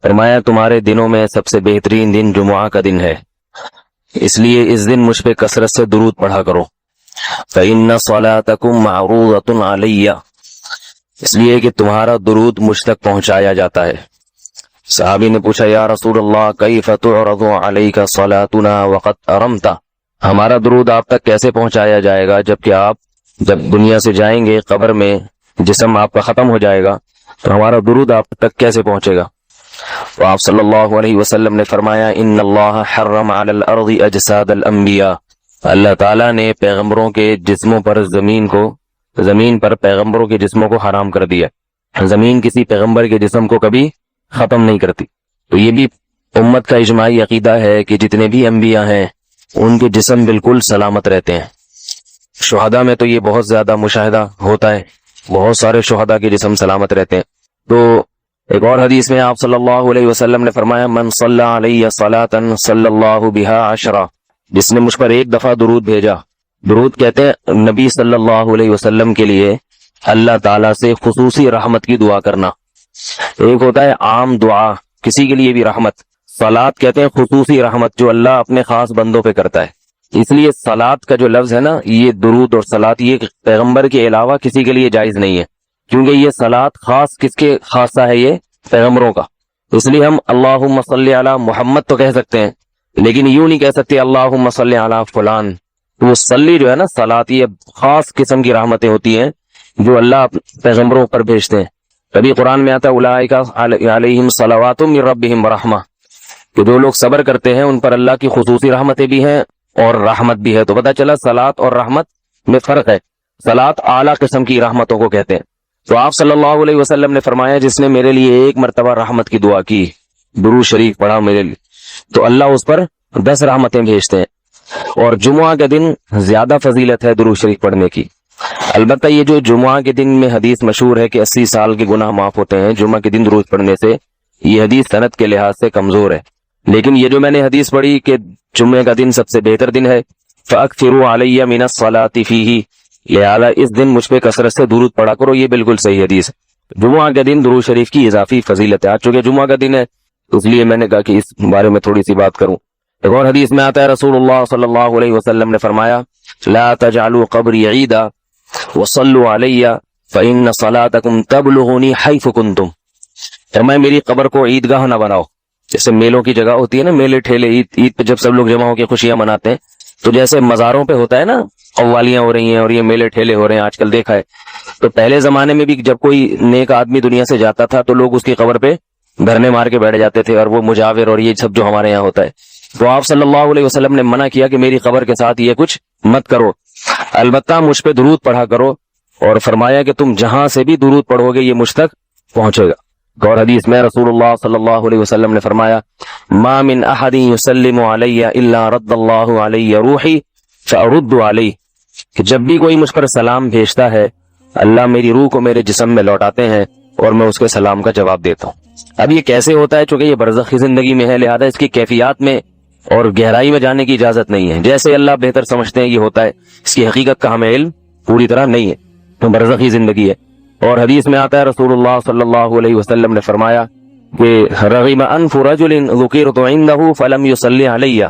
فرمایا تمہارے دنوں میں سب سے بہترین دن جمعہ کا دن ہے، اس لیے اس دن مجھ پہ کثرت سے درود پڑھا کرو۔ فإن صلاتکم معروضۃ علی، اس لیے کہ تمہارا درود مجھ تک پہنچایا جاتا ہے۔ صحابی نے پوچھا یا رسول اللہ کیف تعرض علیک صلاتنا وقد ارمت، ہمارا درود آپ تک کیسے پہنچایا جائے گا جبکہ آپ جب دنیا سے جائیں گے، قبر میں جسم آپ کا ختم ہو جائے گا، تو ہمارا درود آپ تک کیسے پہنچے گا؟ تو آپ صلی اللہ علیہ وسلم نے فرمایا ان اللہ حرم علی الارض اجساد الانبیاء، اللہ تعالیٰ نے پیغمبروں کے جسموں پر زمین پر پیغمبروں کے جسموں کو حرام کر دیا۔ زمین کسی پیغمبر کے جسم کو کبھی ختم نہیں کرتی۔ تو یہ بھی امت کا اجماعی عقیدہ ہے کہ جتنے بھی انبیاء ہیں ان کے جسم بالکل سلامت رہتے ہیں۔ شہداء میں تو یہ بہت زیادہ مشاہدہ ہوتا ہے، بہت سارے شہداء کے جسم سلامت رہتے ہیں۔ تو ایک اور حدیث میں آپ صلی اللہ علیہ وسلم نے فرمایا من صلی علیہ صلاۃ صلی اللہ بہا عشرہ، جس نے مجھ پر ایک دفعہ درود بھیجا۔ درود کہتے ہیں نبی صلی اللہ علیہ وسلم کے لیے اللہ تعالیٰ سے خصوصی رحمت کی دعا کرنا۔ ایک ہوتا ہے عام دعا، کسی کے لیے بھی رحمت، صلات کہتے ہیں خصوصی رحمت جو اللہ اپنے خاص بندوں پہ کرتا ہے۔ اس لیے صلات کا جو لفظ ہے نا، یہ درود اور صلات یہ پیغمبر کے علاوہ کسی کے لیے جائز نہیں ہے، کیونکہ یہ صلات خاص کس کے خاصہ ہے؟ یہ پیغمبروں کا۔ اس لیے ہم اللہم صلی علی محمد تو کہہ سکتے ہیں، لیکن یوں نہیں کہہ سکتے اللہم صلی علی فلان۔ تو وہ صلی جو ہے نا، صلات یہ خاص قسم کی رحمتیں ہوتی ہیں جو اللہ پیغمبروں پر بھیجتے ہیں۔ کبھی قرآن میں آتا ہے اولئک علیہم صلوات من ربہم ورحمہ، کہ جو لوگ صبر کرتے ہیں ان پر اللہ کی خصوصی رحمتیں بھی ہیں اور رحمت بھی ہے۔ تو پتہ چلا صلات اور رحمت میں فرق ہے۔ صلات اعلیٰ قسم کی رحمتوں کو کہتے ہیں۔ تو آپ صلی اللہ علیہ وسلم نے فرمایا جس نے میرے لیے ایک مرتبہ رحمت کی دعا کی، درود شریف پڑھا میرے لیے، تو اللہ اس پر 10 رحمتیں بھیجتے ہیں۔ اور جمعہ کے دن زیادہ فضیلت ہے درود شریف پڑھنے کی۔ البتہ یہ جو جمعہ کے دن میں حدیث مشہور ہے کہ 80 سال کے گناہ معاف ہوتے ہیں جمعہ کے دن درود پڑھنے سے، یہ حدیث سند کے لحاظ سے کمزور ہے۔ لیکن یہ جو میں نے حدیث پڑھی کہ جمعہ کا دن سب سے بہتر دن ہے، فَأَكْثِرُوا عَلَيَّ مِنَ الصَّلَاةِ فِيهِ، لہذا اس دن مجھ پہ کثرت سے درود پڑھا کرو، یہ بالکل صحیح حدیث ہے۔ جمعہ کے دن درود شریف کی اضافی فضیلت ہے۔ آج چونکہ جمعہ کا دن ہے اس لیے میں نے کہا کہ اس بارے میں تھوڑی سی بات کروں۔ ایک اور حدیث میں آتا ہے رسول اللہ صلی اللہ علیہ وسلم نے فرمایا لا تجعلوا قبری عیدا وصلوا علی فإن صلاتکم تبلغنی حیث کنتم، فرمایا میری قبر کو عیدگاہ نہ بناؤ۔ جیسے میلوں کی جگہ ہوتی ہے نا، میلے ٹھیلے، عید پہ جب سب لوگ جمع ہو کے خوشیاں مناتے ہیں، تو جیسے مزاروں پہ ہوتا ہے نا قوالیاں ہو رہی ہیں اور یہ میلے ٹھیلے ہو رہے ہیں، آج کل دیکھا ہے۔ تو پہلے زمانے میں بھی جب کوئی نیک آدمی دنیا سے جاتا تھا تو لوگ اس کی قبر پہ دھرنے مار کے بیٹھ جاتے تھے، اور وہ مجاور اور یہ سب جو ہمارے یہاں ہوتا ہے۔ تو آپ صلی اللہ علیہ وسلم نے منع کیا کہ میری قبر کے ساتھ یہ کچھ مت کرو، البتہ مجھ پہ درود پڑھا کرو، اور فرمایا کہ تم جہاں سے بھی درود پڑھو گے یہ مجھ تک پہنچے گا۔ اور حدیث میں رسول اللہ صلی اللہ علیہ وسلم نے فرمایا ما من احد یسلم علی الا رد اللہ علی روحی فارد علیہ، کہ جب بھی کوئی مجھ پر سلام بھیجتا ہے اللہ میری روح کو میرے جسم میں لوٹاتے ہیں اور میں اس کے سلام کا جواب دیتا ہوں۔ اب یہ کیسے ہوتا ہے؟ چونکہ یہ برزخی زندگی میں ہے، لہذا اس کی کیفیات میں اور گہرائی میں جانے کی اجازت نہیں ہے۔ جیسے اللہ بہتر سمجھتے ہیں یہ ہوتا ہے، اس کی حقیقت کا ہمیں علم پوری طرح نہیں ہے، تو برزخی زندگی ہے۔ اور حدیث میں آتا ہے رسول اللہ صلی اللہ علیہ وسلم نے فرمایا کہ رغم انف رجل ذکرت عنده فلم يصلی علی،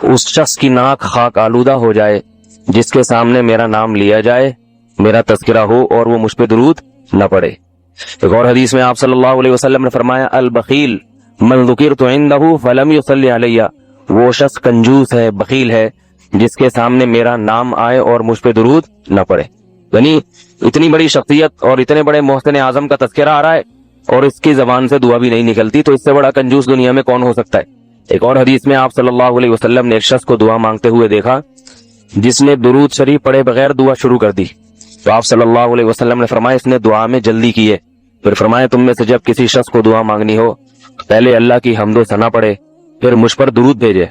اس شخص کی ناک خاک آلودہ ہو جائے جس کے سامنے میرا نام لیا جائے، میرا تذکرہ ہو اور وہ مجھ پہ درود نہ پڑھے۔ ایک اور حدیث میں آپ صلی اللہ علیہ وسلم نے فرمایا البخیل من ذکرت عنده فلم يصلی علی، وہ شخص کنجوس ہے، بخیل ہے جس کے سامنے میرا نام آئے اور مجھ پہ درود نہ پڑھے۔ یعنی اتنی بڑی شخصیت اور اتنے بڑے محسن اعظم کا تذکرہ آ رہا ہے اور اس کی زبان سے دعا بھی نہیں نکلتی، تو اس سے بڑا کنجوس دنیا میں کون ہو سکتا ہے؟ ایک اور حدیث میں آپ صلی اللہ علیہ وسلم نے ایک شخص کو دعا مانگتے ہوئے دیکھا جس نے درود شریف پڑھے بغیر دعا شروع کر دی، تو آپ صلی اللہ علیہ وسلم نے فرمایا اس نے دعا میں جلدی کی ہے۔ پھر فرمایا تم میں سے جب کسی شخص کو دعا مانگنی ہو پہلے اللہ کی حمد و ثنا پڑھے، پھر مجھ پر درود بھیجے۔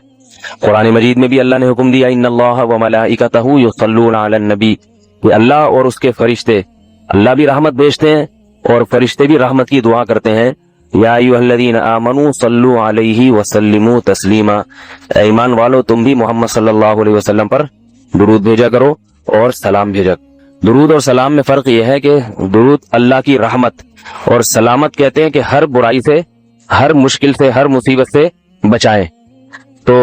قرآن مجید میں بھی اللہ نے حکم دیا ان اللہ وملائکتہ یصلون علی النبی، کہ اللہ اور اس کے فرشتے، اللہ بھی رحمت بھیجتے ہیں اور فرشتے بھی رحمت کی دعا کرتے ہیں۔ یا ایھا الذین آمنوا صلوا علیہ وسلموا تسلیما، اے ایمان والو تم بھی محمد صلی اللہ علیہ وسلم پر درود بھیجا کرو اور سلام بھیجا۔ درود اور سلام میں فرق یہ ہے کہ درود اللہ کی رحمت اور سلامت کہتے ہیں کہ ہر برائی سے ہر مشکل سے ہر مصیبت سے بچائے. تو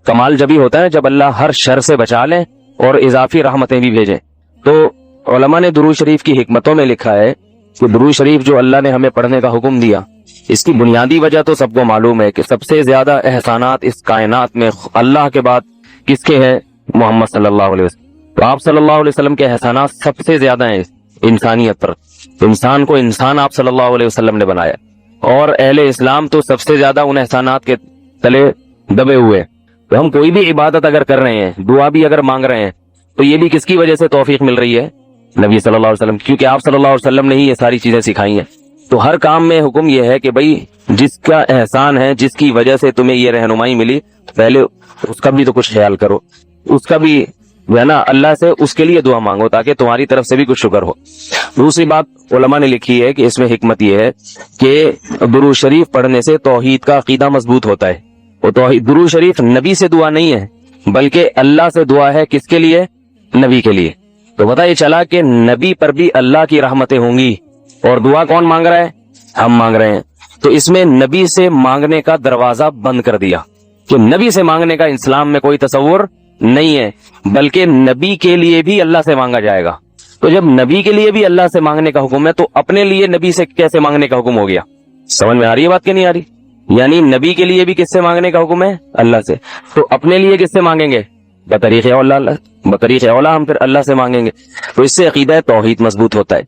کمال جبھی ہوتا ہے جب اللہ ہر شر سے بچا لے اور اضافی رحمتیں بھی بھیجے. تو علماء نے درود شریف کی حکمتوں میں لکھا ہے کہ درود شریف جو اللہ نے ہمیں پڑھنے کا حکم دیا، اس کی بنیادی وجہ تو سب کو معلوم ہے کہ سب سے زیادہ احسانات اس کائنات میں اللہ کے بعد کس کے ہیں؟ محمد صلی اللہ علیہ وسلم. تو آپ صلی اللہ علیہ وسلم کے احسانات سب سے زیادہ ہیں انسانیت پر. انسان کو انسان آپ صلی اللہ علیہ وسلم نے بنایا، اور اہل اسلام تو سب سے زیادہ ان احسانات کے تلے دبے ہوئے. تو ہم کوئی بھی عبادت اگر کر رہے ہیں، دعا بھی اگر مانگ رہے ہیں، تو یہ بھی کس کی وجہ سے توفیق مل رہی ہے؟ نبی صلی اللہ علیہ وسلم، کیونکہ آپ صلی اللہ علیہ وسلم نے ہی یہ ساری چیزیں سکھائی ہیں. تو ہر کام میں حکم یہ ہے کہ بھئی جس کا احسان ہے، جس کی وجہ سے تمہیں یہ رہنمائی ملی، پہلے اس کا بھی تو کچھ خیال کرو، اس کا بھی جو ہے نا اللہ سے اس کے لیے دعا مانگو تاکہ تمہاری طرف سے بھی کچھ شکر ہو. دوسری بات علماء نے لکھی ہے کہ اس میں حکمت یہ ہے کہ درود شریف پڑھنے سے توحید کا عقیدہ مضبوط ہوتا ہے. وہ توحید، درود شریف نبی سے دعا نہیں ہے بلکہ اللہ سے دعا ہے. کس کے لیے؟ نبی کے لیے. تو پتہ یہ چلا کہ نبی پر بھی اللہ کی رحمتیں ہوں گی، اور دعا کون مانگ رہا ہے؟ ہم مانگ رہے ہیں. تو اس میں نبی سے مانگنے کا دروازہ بند کر دیا کہ نبی سے مانگنے کا اسلام میں کوئی تصور نہیں ہے، بلکہ نبی کے لیے بھی اللہ سے مانگا جائے گا. تو جب نبی کے لیے بھی اللہ سے مانگنے کا حکم ہے تو اپنے لیے نبی سے کیسے مانگنے کا حکم ہو گیا؟ سمجھ میں آ رہی ہے بات کہ نہیں آ رہی؟ یعنی نبی کے لیے بھی کس سے مانگنے کا حکم ہے؟ اللہ سے. تو اپنے لیے کس سے مانگیں گے؟ بطریق اولا ہم پھر اللہ سے مانگیں گے. تو اس سے عقیدہ توحید مضبوط ہوتا ہے.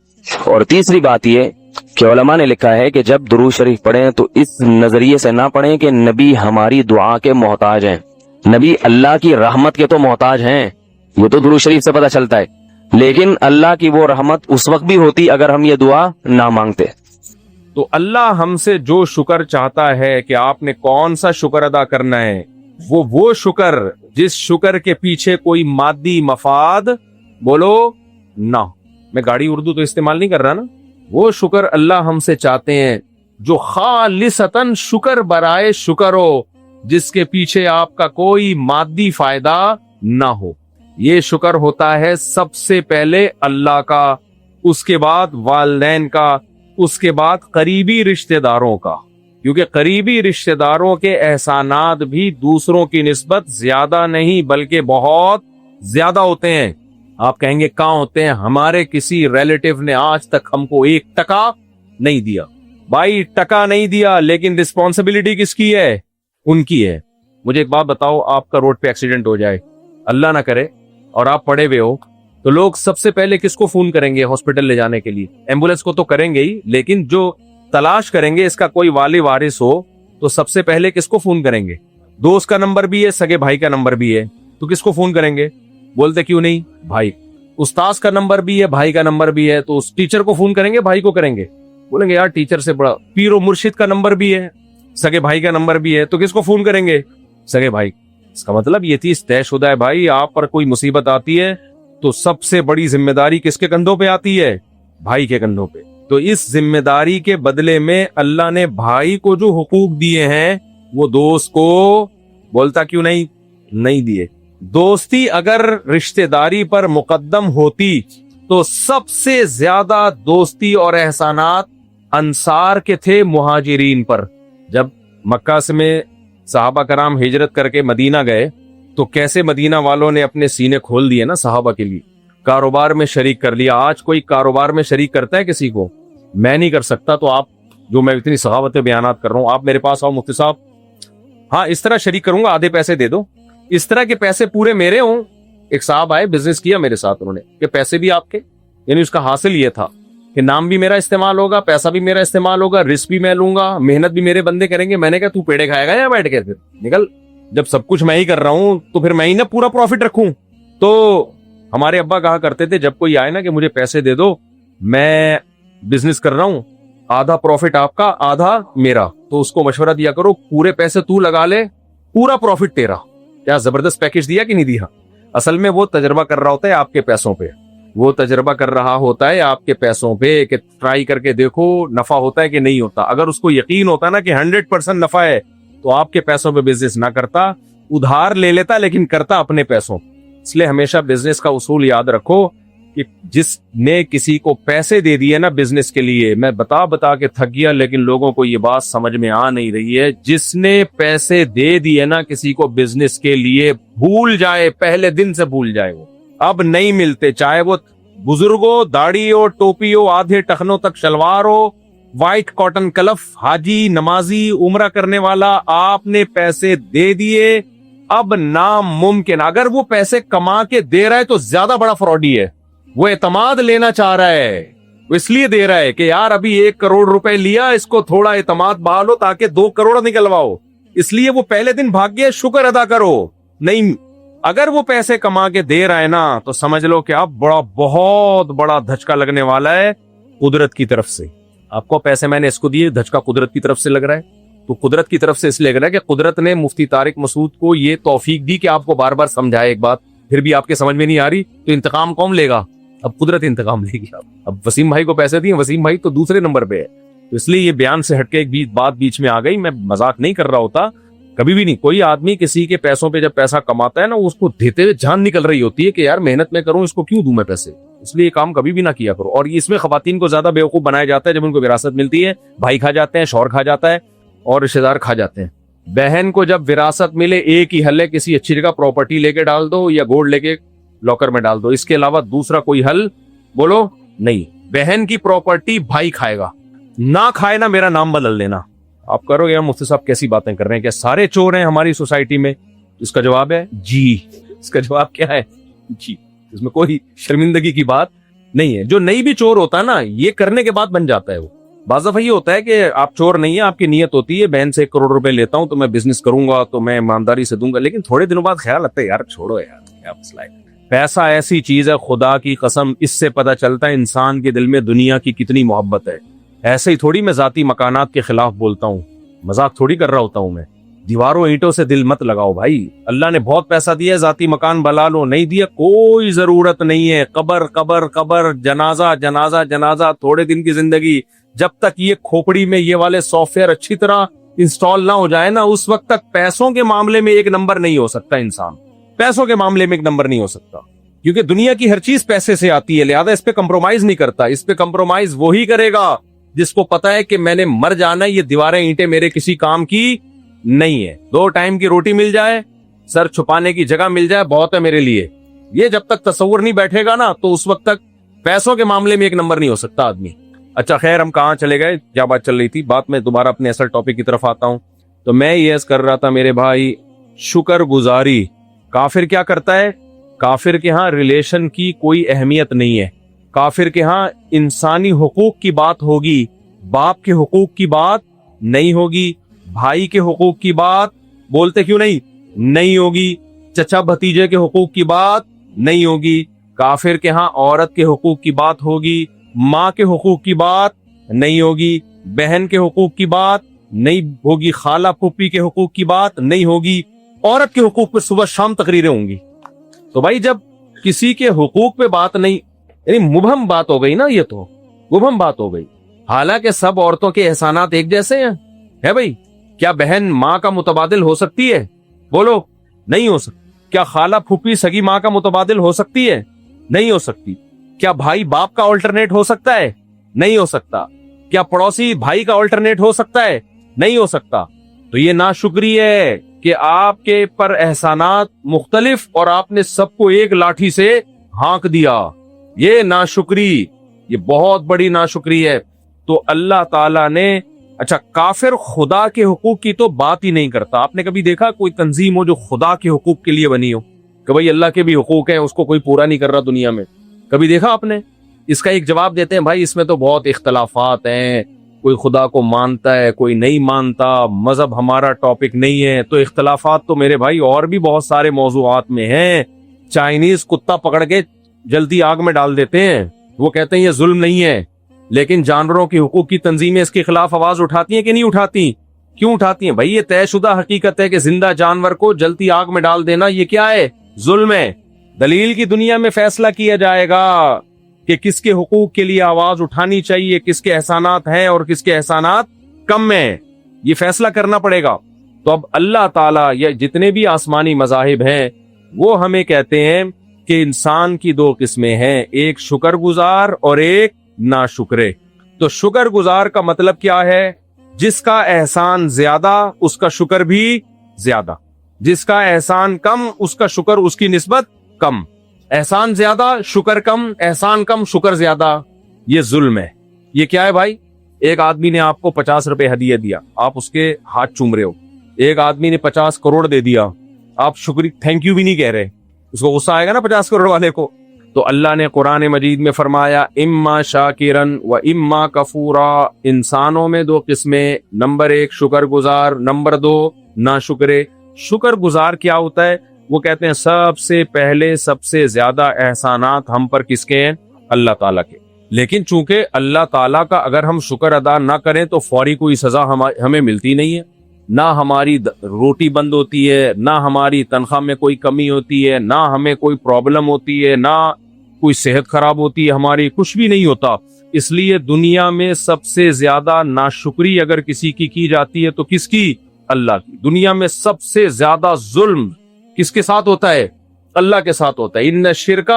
اور تیسری بات یہ کہ علماء نے لکھا ہے کہ جب درود شریف پڑھیں تو اس نظریے سے نہ پڑھیں کہ نبی ہماری دعا کے محتاج ہیں. نبی اللہ کی رحمت کے تو محتاج ہیں، یہ تو درود شریف سے پتہ چلتا ہے، لیکن اللہ کی وہ رحمت اس وقت بھی ہوتی اگر ہم یہ دعا نہ مانگتے. تو اللہ ہم سے جو شکر چاہتا ہے کہ آپ نے کون سا شکر ادا کرنا ہے، وہ شکر جس شکر کے پیچھے کوئی مادی مفاد بولو نہ، میں گاڑی اردو تو استعمال نہیں کر رہا نا، وہ شکر اللہ ہم سے چاہتے ہیں جو خالصتاً شکر برائے شکر ہو، جس کے پیچھے آپ کا کوئی مادی فائدہ نہ ہو. یہ شکر ہوتا ہے سب سے پہلے اللہ کا، اس کے بعد والدین کا، اس کے بعد قریبی رشتہ داروں کا، کیونکہ قریبی رشتہ داروں کے احسانات بھی دوسروں کی نسبت زیادہ نہیں بلکہ بہت زیادہ ہوتے ہیں. آپ کہیں گے کہاں ہوتے ہیں؟ ہمارے کسی ریلیٹیو نے آج تک ہم کو 1 ٹکا نہیں دیا. بھائی ٹکا نہیں دیا، لیکن رسپانسبلٹی کس کی ہے؟ ان کی ہے. مجھے ایک بات بتاؤ، آپ کا روڈ پہ ایکسیڈنٹ ہو جائے، اللہ نہ کرے، اور آپ پڑے ہوئے ہو، تو لوگ سب سے پہلے کس کو فون کریں گے ہاسپٹل لے جانے کے لیے؟ ایمبولینس کو تو کریں گے ہی، لیکن جو تلاش کریں گے اس کا کوئی والی وارث ہو تو سب سے پہلے کس کو فون کریں گے؟ دوست کا نمبر بھی ہے، سگے بھائی کا نمبر بھی ہے، تو کس کو فون کریں گے؟ بولتے کیوں نہیں؟ بھائی. استاذ کا نمبر بھی ہے، بھائی کا نمبر بھی ہے، تو اس ٹیچر کو فون کریں گے، بھائی کو کریں گے؟ بولیں گے یار ٹیچر سے بڑا. پیر و مرشد کا نمبر بھی ہے، سگے بھائی کا نمبر بھی ہے، تو کس کو فون کریں گے؟ سگے بھائی. اس کا مطلب یہ چیز طے شدہ ہے بھائی، آپ پر کوئی مصیبت آتی ہے تو سب سے بڑی ذمہ داری کس کے کندھوں پہ آتی ہے؟ بھائی کے کندھوں پہ. تو اس ذمہ داری کے بدلے میں اللہ نے بھائی کو جو حقوق دیے ہیں وہ دوست کو بولتا کیوں نہیں دیے. دوستی اگر رشتہ داری پر مقدم ہوتی تو سب سے زیادہ دوستی اور احسانات انصار کے تھے مہاجرین پر. جب مکہ سے میں صحابہ کرام ہجرت کر کے مدینہ گئے تو کیسے مدینہ والوں نے اپنے سینے کھول دیے نا صحابہ کے لیے، کاروبار میں شریک کر لیا. آج کوئی کاروبار میں شریک کرتا ہے کسی کو؟ میں نہیں کر سکتا. تو آپ جو میں اتنی سخاوت بیانات کر رہا ہوں، آپ میرے پاس آؤ مفتی صاحب، ہاں اس طرح شریک کروں گا، آدھے پیسے دے دو، اس طرح کے پیسے پورے میرے ہوں. ایک صاحب آئے، بزنس کیا میرے ساتھ انہوں نے، کہ پیسے بھی آپ کے، یعنی اس کا حاصل یہ تھا کہ نام بھی میرا استعمال ہوگا، پیسہ بھی میرا استعمال ہوگا، رسک بھی میں لوں گا، محنت بھی میرے بندے کریں گے. میں نے کہا تو پیڑے کھائے گا یا بیٹھ کے؟ پھر نکل، جب سب کچھ میں ہی کر رہا ہوں تو پھر میں ہی نا پورا پروفٹ رکھوں. تو ہمارے ابا کہا کرتے تھے جب کوئی آئے نا کہ مجھے پیسے دے دو، میں بزنس کر رہا ہوں، آدھا پروفٹ آپ کا آدھا میرا، تو اس کو مشورہ دیا کرو پورے پیسے تو لگا لے، پورا پروفٹ تیرا. کیا زبردست پیکج دیا کہ نہیں دیا؟ اصل میں وہ تجربہ کر رہا ہوتا ہے آپ کے پیسوں پہ، وہ تجربہ کر رہا ہوتا ہے آپ کے پیسوں پہ کہ ٹرائی کر کے دیکھو نفع ہوتا ہے کہ نہیں ہوتا. اگر اس کو یقین ہوتا نا کہ 100% نفع ہے تو آپ کے پیسوں پہ بزنس نہ کرتا، ادھار لے لیتا لیکن کرتا اپنے پیسوں. اس لیے ہمیشہ بزنس کا اصول یاد رکھو کہ جس نے کسی کو پیسے دے دیے نا بزنس کے لیے، میں بتا کے تھک گیا لیکن لوگوں کو یہ بات سمجھ میں آ نہیں رہی ہے، جس نے پیسے دے دیے نا کسی کو بزنس کے لیے، بھول جائے، پہلے دن سے بھول جائے، وہ اب نہیں ملتے، چاہے وہ بزرگ ہو، داڑھی ہو، ٹوپی ہو، آدھے ٹخنوں تک شلوار ہو، وائٹ کاٹن کلف، حاجی، نمازی، عمرہ کرنے والا، آپ نے پیسے دے دیے، اب ناممکن، اگر وہ پیسے کما کے دے رہا ہے تو زیادہ بڑا فراڈی ہے، وہ اعتماد لینا چاہ رہا ہے، وہ اس لیے دے رہا ہے کہ یار ابھی 1 کروڑ روپے لیا، اس کو تھوڑا اعتماد بحالو تاکہ 2 کروڑ نکلواؤ، اس لیے وہ پہلے دن بھاگ گیا، شکر ادا کرو۔ نہیں، اگر وہ پیسے کما کے دے رہا ہے نا تو سمجھ لو کہ اب بہت بڑا دھچکا لگنے والا ہے قدرت کی طرف سے۔ آپ کو پیسے میں نے اس کو دیے، دھچکا قدرت کی طرف سے لگ رہا ہے، تو قدرت کی طرف سے اس لیے لگ رہا ہے کہ قدرت نے مفتی طارق مسعود کو یہ توفیق دی کہ آپ کو بار بار سمجھائے ایک بات، پھر بھی آپ کے سمجھ میں نہیں آ رہی، تو انتقام کون لے گا؟ اب قدرت انتقام لے گی۔ اب وسیم بھائی کو پیسے دیے، وسیم بھائی تو دوسرے نمبر پہ ہے، تو اس لیے یہ بیان سے ہٹ کے ایک بات بیچ میں آ گئی، میں مذاق نہیں کر رہا ہوتا کبھی بھی نہیں۔ کوئی آدمی کسی کے پیسوں پہ جب پیسہ کماتا ہے نا، اس کو دیتے ہوئے جان نکل رہی ہوتی ہے کہ یار محنت میں کروں، اس کو کیوں دوں میں پیسے، اس لیے یہ کام کبھی بھی نہ کیا کرو۔ اور اس میں خواتین کو زیادہ بیوقوف بنایا جاتا ہے جب ان کو وراثت ملتی ہے، بھائی کھا جاتے ہیں، شوہر کھا جاتا ہے اور رشتے دار کھا جاتے ہیں۔ بہن کو جب وراثت ملے، ایک ہی حل ہے، کسی اچھی جگہ پراپرٹی لے کے ڈال دو یا گولڈ لے کے لاکر میں ڈال دو، اس کے علاوہ دوسرا کوئی حل بولو نہیں۔ بہن کی پراپرٹی بھائی کھائے گا، نہ کھائے نا میرا نام بدل دینا۔ آپ کرو یار مفتی صاحب کیسی باتیں کر رہے ہیں، کیا سارے چور ہیں ہماری سوسائٹی میں؟ اس کا جواب ہے جی۔ اس کا جواب کیا ہے؟ جی۔ اس میں کوئی شرمندگی کی بات نہیں ہے۔ جو نہیں بھی چور ہوتا ہے نا، یہ کرنے کے بعد بن جاتا ہے وہ۔ بعض دفعہ یہ ہوتا ہے کہ آپ چور نہیں ہیں، آپ کی نیت ہوتی ہے بہن سے 1 کروڑ روپے لیتا ہوں تو میں بزنس کروں گا، تو میں ایمانداری سے دوں گا، لیکن تھوڑے دنوں بعد خیال آتا ہے یار چھوڑو یار، کیا مسئلہ ہے۔ پیسہ ایسی چیز ہے، خدا کی قسم، اس سے پتہ چلتا ہے انسان کے دل میں دنیا کی کتنی محبت ہے۔ ایسے ہی تھوڑی میں ذاتی مکانات کے خلاف بولتا ہوں، مذاق تھوڑی کر رہا ہوتا ہوں میں۔ دیواروں اینٹوں سے دل مت لگاؤ بھائی، اللہ نے بہت پیسہ دیا ہے، ذاتی مکان بنا لو، نہیں دیا کوئی ضرورت نہیں ہے۔ قبر قبر قبر، جنازہ جنازہ جنازہ، تھوڑے دن کی زندگی، جب تک یہ کھوپڑی میں یہ والے سافٹ ویئر اچھی طرح انسٹال نہ ہو جائے نا، اس وقت تک پیسوں کے معاملے میں 1 نمبر نہیں ہو سکتا انسان، پیسوں کے معاملے میں 1 نمبر نہیں ہو سکتا، کیونکہ دنیا کی ہر چیز پیسے سے آتی ہے، لہذا اس پہ کمپرومائز نہیں کرتا۔ اس پہ کمپرومائز وہی کرے گا جس کو پتا ہے کہ میں نے مر جانا ہے، یہ دیواریں اینٹیں میرے کسی کام کی نہیں ہے، 2 ٹائم کی روٹی مل جائے، سر چھپانے کی جگہ مل جائے، بہت ہے میرے لیے۔ یہ جب تک تصور نہیں بیٹھے گا نا، تو اس وقت تک پیسوں کے معاملے میں 1 نمبر نہیں ہو سکتا آدمی۔ اچھا خیر، ہم کہاں چلے گئے؟ کیا بات چل رہی تھی؟ بات میں دوبارہ اپنے اصل ٹاپک کی طرف آتا ہوں۔ تو میں یہ عرض کر رہا تھا میرے بھائی، شکر گزاری۔ کافر کیا کرتا ہے؟ کافر کے ہاں ریلیشن کی کوئی اہمیت نہیں ہے، کافر کے ہاں انسانی حقوق کی بات ہوگی، باپ کے حقوق کی بات نہیں ہوگی، بھائی کے حقوق کی بات بولتے کیوں نہیں ہوگی، چچا بھتیجے کے حقوق کی بات نہیں ہوگی۔ کافر کے ہاں عورت کے حقوق کی بات ہوگی، ماں کے حقوق کی بات نہیں ہوگی، بہن کے حقوق کی بات نہیں ہوگی، خالہ پھوپھی کے حقوق کی بات نہیں ہوگی، عورت کے حقوق پہ صبح شام تقریریں ہوں گی۔ تو بھائی جب کسی کے حقوق پہ بات نہیں، یعنی مبہم بات ہو گئی نا، یہ تو مبہم بات ہو گئی۔ حالانکہ سب عورتوں کے احسانات ایک جیسے ہیں، ہے بھائی؟ کیا بہن ماں کا متبادل ہو سکتی ہے؟ بولو، نہیں ہو سکتی۔ کیا خالہ پھوپھی سگی ماں کا متبادل ہو سکتی ہے؟ نہیں ہو سکتی۔ کیا بھائی باپ کا آلٹرنیٹ ہو سکتا ہے؟ نہیں ہو سکتا۔ کیا پڑوسی بھائی کا آلٹرنیٹ ہو سکتا ہے؟ نہیں ہو سکتا۔ تو یہ ناشکری ہے کہ آپ کے پر احسانات مختلف اور آپ نے سب کو ایک لاٹھی سے ہانک دیا، یہ ناشکری، یہ بہت بڑی ناشکری ہے۔ تو اللہ تعالیٰ نے، اچھا کافر خدا کے حقوق کی تو بات ہی نہیں کرتا۔ آپ نے کبھی دیکھا کوئی تنظیم ہو جو خدا کے حقوق کے لیے بنی ہو کہ بھائی اللہ کے بھی حقوق ہیں، اس کو کوئی پورا نہیں کر رہا دنیا میں؟ کبھی دیکھا آپ نے؟ اس کا ایک جواب دیتے ہیں، بھائی اس میں تو بہت اختلافات ہیں، کوئی خدا کو مانتا ہے، کوئی نہیں مانتا، مذہب ہمارا ٹاپک نہیں ہے۔ تو اختلافات تو میرے بھائی اور بھی بہت سارے موضوعات میں ہیں۔ چائنیز کتا پکڑ کے جلدی آگ میں ڈال دیتے ہیں، وہ کہتے ہیں یہ ظلم نہیں ہے، لیکن جانوروں کی حقوق کی تنظیمیں اس کے خلاف آواز اٹھاتی ہیں کہ نہیں اٹھاتی؟ کیوں اٹھاتی ہیں بھائی؟ یہ طے شدہ حقیقت ہے کہ زندہ جانور کو جلتی آگ میں ڈال دینا یہ کیا ہے؟ ظلم ہے۔ دلیل کی دنیا میں فیصلہ کیا جائے گا کہ کس کے حقوق کے لیے آواز اٹھانی چاہیے، کس کے احسانات ہیں اور کس کے احسانات کم ہیں، یہ فیصلہ کرنا پڑے گا۔ تو اب اللہ تعالیٰ یا جتنے بھی آسمانی مذاہب ہیں وہ ہمیں کہتے ہیں کہ انسان کی دو قسمیں ہیں, ایک شکر گزار اور ایک ناشکرے. تو شکر گزار کا مطلب کیا ہے؟ جس کا احسان زیادہ اس کا شکر بھی زیادہ, جس کا احسان کم اس کا شکر اس کی نسبت کم. احسان زیادہ شکر کم, احسان کم شکر زیادہ, یہ ظلم ہے. یہ کیا ہے بھائی؟ ایک آدمی نے آپ کو 50 روپے ہدیہ دیا, آپ اس کے ہاتھ چوم رہے ہو. ایک آدمی نے 50 کروڑ دے دیا, آپ شکریہ تھینک یو بھی نہیں کہہ رہے. اس کو غصہ آئے گا نا 50 کروڑ والے کو. تو اللہ نے قرآن مجید میں فرمایا اما شاکرن و اما کفورا. انسانوں میں دو قسمیں, نمبر 1 شکر گزار, نمبر 2 ناشکرے. شکر گزار کیا ہوتا ہے؟ وہ کہتے ہیں سب سے پہلے سب سے زیادہ احسانات ہم پر کس کے ہیں؟ اللہ تعالیٰ کے. لیکن چونکہ اللہ تعالیٰ کا اگر ہم شکر ادا نہ کریں تو فوری کوئی سزا ہمیں ملتی نہیں ہے. نہ ہماری روٹی بند ہوتی ہے, نہ ہماری تنخواہ میں کوئی کمی ہوتی ہے, نہ ہمیں کوئی پرابلم ہوتی ہے, نہ کوئی صحت خراب ہوتی ہے ہماری, کچھ بھی نہیں ہوتا. اس لیے دنیا میں سب سے زیادہ ناشکری اگر کسی کی جاتی ہے تو کس کی؟ اللہ کی. دنیا میں سب سے زیادہ ظلم کس کے ساتھ ہوتا ہے؟ اللہ کے ساتھ ہوتا ہے. ان الشرک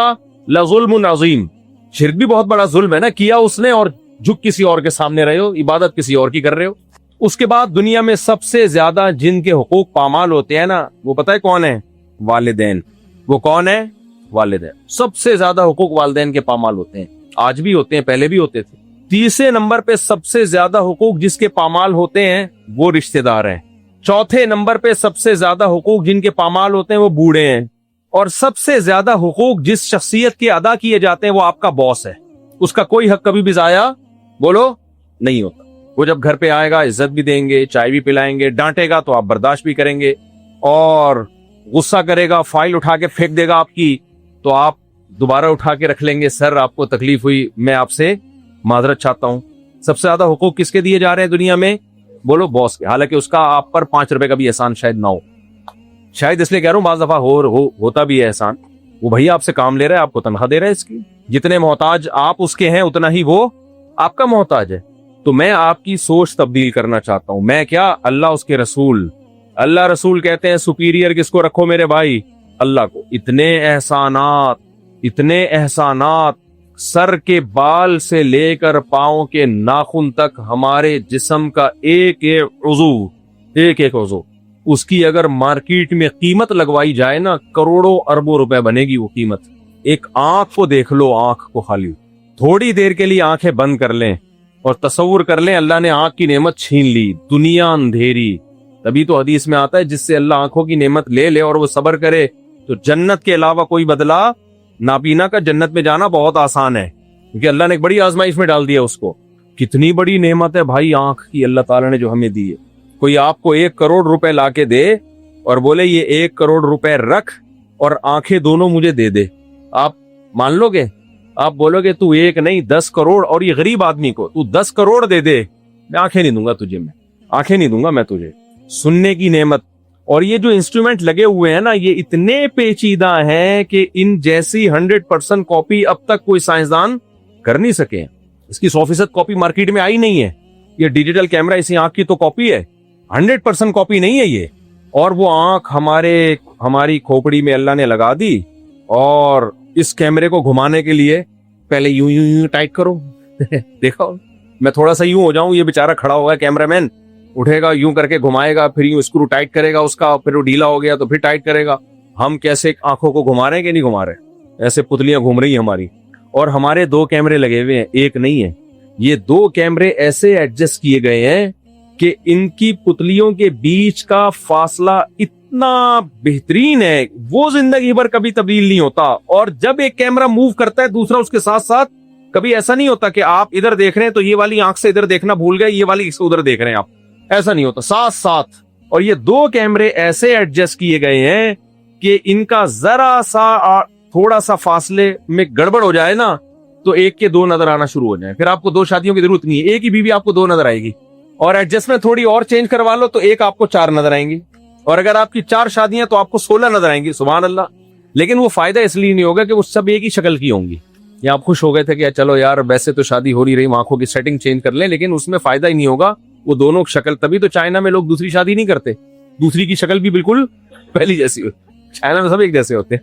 لظلم عظیم. شرک بھی بہت بڑا ظلم ہے نا, کیا اس نے اور جھک کسی اور کے سامنے رہے ہو, عبادت کسی اور کی کر رہے ہو. اس کے بعد دنیا میں سب سے زیادہ جن کے حقوق پامال ہوتے ہیں نا, وہ پتہ ہے کون ہے؟ والدین. وہ کون ہے؟ والدین. سب سے زیادہ حقوق والدین کے پامال ہوتے ہیں, آج بھی ہوتے ہیں, پہلے بھی ہوتے تھے. تیسرے نمبر پہ سب سے زیادہ حقوق جس کے پامال ہوتے ہیں وہ رشتہ دار ہیں. چوتھے نمبر پہ سب سے زیادہ حقوق جن کے پامال ہوتے ہیں وہ بوڑھے ہیں. اور سب سے زیادہ حقوق جس شخصیت کے ادا کیے جاتے ہیں وہ آپ کا باس ہے. اس کا کوئی حق کبھی بھی ضائع بولو نہیں ہوتا. وہ جب گھر پہ آئے گا عزت بھی دیں گے, چائے بھی پلائیں گے, ڈانٹے گا تو آپ برداشت بھی کریں گے, اور غصہ کرے گا, فائل اٹھا کے پھینک دے گا آپ کی, تو آپ دوبارہ اٹھا کے رکھ لیں گے, سر آپ کو تکلیف ہوئی, میں آپ سے معذرت چاہتا ہوں. سب سے زیادہ حقوق کس کے دیے جا رہے ہیں دنیا میں؟ بولو باس کے. حالانکہ اس کا آپ پر 5 روپے کا بھی احسان شاید نہ ہو. شاید اس لیے کہہ رہا ہوں بعض دفعہ ہوتا بھی ہے احسان. وہ بھائی آپ سے کام لے رہا ہے, آپ کو تنخواہ دے رہا ہے اس کی. جتنے محتاج آپ اس کے ہیں اتنا ہی وہ آپ کا محتاج ہے. تو میں آپ کی سوچ تبدیل کرنا چاہتا ہوں. میں کیا, اللہ اس کے رسول. اللہ رسول کہتے ہیں سپیریئر کس کو رکھو میرے بھائی؟ اللہ کو. اتنے احسانات سر کے بال سے لے کر پاؤں کے ناخن تک, ہمارے جسم کا ایک ایک عضو اس کی اگر مارکیٹ میں قیمت لگوائی جائے نا, کروڑوں اربوں روپے بنے گی وہ قیمت. ایک آنکھ کو دیکھ لو, آنکھ کو خالی تھوڑی دیر کے لیے آنکھیں بند کر لیں اور تصور کر لیں اللہ نے آنکھ کی نعمت چھین لی, دنیا اندھیری. تبھی تو حدیث میں آتا ہے جس سے اللہ آنکھوں کی نعمت لے لے اور وہ صبر کرے تو جنت کے علاوہ کوئی بدلہ نابینا کا جنت میں جانا بہت آسان ہے, کیونکہ اللہ نے ایک بڑی آزمائش میں ڈال دیا اس کو. کتنی بڑی نعمت ہے بھائی آنکھ کی اللہ تعالیٰ نے جو ہمیں دی ہے. کوئی آپ کو 1 کروڑ روپے لا کے دے اور بولے یہ 1 کروڑ روپے رکھ اور آنکھیں دونوں مجھے دے دے, آپ مان لو گے؟ آپ بولو گے تو 1 نہیں 10 کروڑ, اور یہ غریب آدمی کو تو 10 کروڑ دے دے, میں آنکھیں نہیں دوں گا تجھے, میں آنکھیں نہیں دوں گا میں تجھے. سننے کی نعمت. اور یہ جو انسٹرومنٹ لگے ہوئے ہیں نا, یہ اتنے پیچیدہ ہیں کہ ان جیسی 100% کاپی اب تک کوئی سائنسدان کر نہیں سکے. اس کی 100% کاپی مارکیٹ میں آئی نہیں ہے. یہ ڈیجیٹل کیمرہ اسی آنکھ کی تو کاپی ہے, 100% کاپی نہیں ہے یہ. اور وہ آنکھ ہماری کھوپڑی میں اللہ نے لگا دی, اور اس کیمرے کو گھمانے کے لیے پہلے یوں ٹائٹ کرو. دیکھو میں تھوڑا سا یوں ہو جاؤں, یہ بیچارہ کھڑا ہوگا کیمرہ مین, اٹھے گا یوں کر کے گھمائے گا, پھر یوں اسکرو ٹائٹ کرے گا اس کا, پھر وہ ڈھیلا ہو گیا تو پھر ٹائٹ کرے گا. ہم کیسے آنکھوں کو گھما رہے ہیں کہ نہیں گھما رہے؟ ایسے پتلیاں گھوم رہی ہیں ہماری. اور ہمارے 2 کیمرے لگے ہوئے ہیں, ایک نہیں ہے. یہ 2 کیمرے ایسے ایڈجسٹ کیے گئے ہیں کہ ان کی پتلیوں کے بیچ کا فاصلہ اتنا بہترین ہے, وہ زندگی بھر کبھی تبدیل نہیں ہوتا. اور جب ایک کیمرہ موو کرتا ہے دوسرا اس کے ساتھ ساتھ, کبھی ایسا نہیں ہوتا کہ آپ ادھر دیکھ رہے ہیں تو یہ والی آنکھ سے ادھر دیکھنا بھول گئے, یہ والی ادھر دیکھ رہے ہیں آپ, ایسا نہیں ہوتا, ساتھ ساتھ. اور یہ 2 کیمرے ایسے ایڈجسٹ کیے گئے ہیں کہ ان کا ذرا سا تھوڑا سا فاصلے میں گڑبڑ ہو جائے نا تو ایک کے 2 نظر آنا شروع ہو جائیں. پھر آپ کو 2 شادیوں کی ضرورت نہیں ہے, ایک ہی بیوی آپ کو 2 نظر آئے گی. اور ایڈجسٹمنٹ تھوڑی اور چینج کروا لو تو ایک آپ کو 4 نظر آئیں گی. اور اگر آپ کی 4 شادیاں تو آپ کو 16 نظر آئیں گی. سبحان اللہ. لیکن وہ فائدہ اس لیے نہیں ہوگا کہ وہ سب ایک ہی شکل کی ہوں گی. یا آپ خوش ہو گئے تھے کہ چلو یار ویسے تو شادی ہو نہیں رہی, آنکھوں کی سیٹنگ چینج کر لیں, لیکن اس میں فائدہ ہی نہیں ہوگا. وہ دونوں شکل, تبھی تو چائنا میں لوگ دوسری شادی نہیں کرتے, دوسری کی شکل بھی بالکل پہلی جیسی ہوتی. چائنا میں سب ایک جیسے ہوتے ہیں,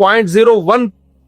0.01